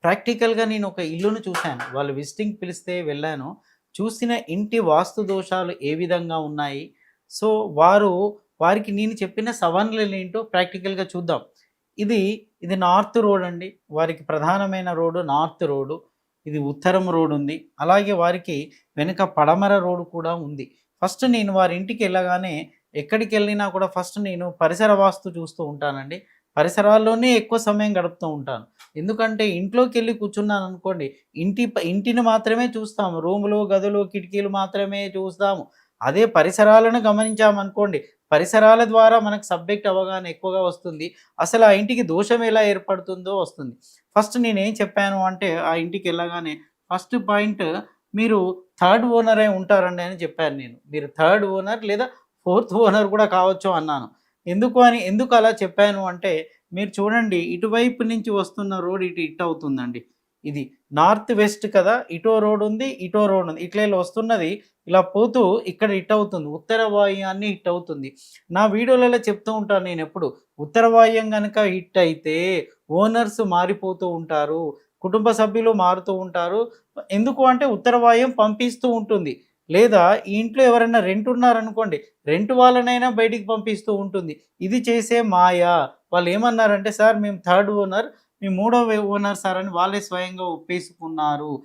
ప్రాక్టికల్‌గా నేను ఒక ఇల్లును చూసాను. వాళ్ళు విజిటింగ్ పిలిస్తే వెళ్ళాను. చూసిన ఇంటి వాస్తు దోషాలు ఏ విధంగా ఉన్నాయి. సో, వారికి నేను చెప్పిన సవరణలేంటో ప్రాక్టికల్‌గా చూద్దాం. ఇది, ఇది నార్త్ రోడ్ అండి. వారికి ప్రధానమైన రోడ్డు నార్త్ రోడ్డు. ఇది ఉత్తరం రోడ్ ఉంది. అలాగే వారికి వెనుక పడమర రోడ్ కూడా ఉంది. ఫస్ట్ నేను వారి ఇంటికెళ్ళగానే ఎక్కడికెళ్ళినా కూడా ఫస్ట్ నేను పరిసర వాస్తు చూస్తూ ఉంటానండి. పరిసరాల్లోనే ఎక్కువ సమయం గడుపుతూ ఉంటాను. ఎందుకంటే ఇంట్లోకెళ్ళి కూర్చున్నాననుకోండి, ఇంటిని మాత్రమే చూస్తాము. రూములు, గదులు, కిటికీలు మాత్రమే చూస్తాము. అదే పరిసరాలను గమనించామనుకోండి, పరిసరాల ద్వారా మనకు సబ్జెక్ట్ అవగాహన ఎక్కువగా వస్తుంది. అసలు ఆ ఇంటికి దోషం ఎలా ఏర్పడుతుందో వస్తుంది. ఫస్ట్ నేనేం చెప్పాను అంటే, ఆ ఇంటికెళ్ళగానే ఫస్ట్ పాయింట్, మీరు థర్డ్ ఓనరే ఉంటారండి అని చెప్పాను నేను. మీరు థర్డ్ ఓనర్ లేదా ఫోర్త్ ఓనర్ కూడా కావచ్చు అన్నాను. ఎందుకు అలా చెప్పాను అంటే, మీరు చూడండి ఇటువైపు నుంచి వస్తున్న రోడ్ ఇటవుతుందండి. ఇది నార్త్ వెస్ట్ కదా! ఇటో రోడ్ ఉంది, ఇటో రోడ్ ఉంది. ఇలా వస్తున్నది ఇలా పోతూ ఇక్కడ ఇటవుతుంది. ఉత్తర వాయువ్యాన్ని ఇటవుతుంది. నా వీడియోలలో చెప్తూ ఉంటాను నేనెప్పుడు. ఉత్తర వాయువ్యం గనక హిట్ అయితే ఓనర్స్ మారిపోతూ ఉంటారు. కుటుంబ సభ్యులు మారుతూ ఉంటారు. ఎందుకు అంటే ఉత్తర వాయువ్యం పంపిస్తూ ఉంటుంది. లేదా ఈ ఇంట్లో ఎవరైనా రెంట్ ఉన్నారనుకోండి, రెంట్ వాళ్ళనైనా బయటికి పంపిస్తూ ఉంటుంది. ఇది చేసే మాయ. వాళ్ళేమన్నారంటే, "సార్ మేము థర్డ్ ఓనర్, మేము మూడో ఓనర్ సార్" అని వాళ్ళే స్వయంగా ఒప్పేసుకున్నారు.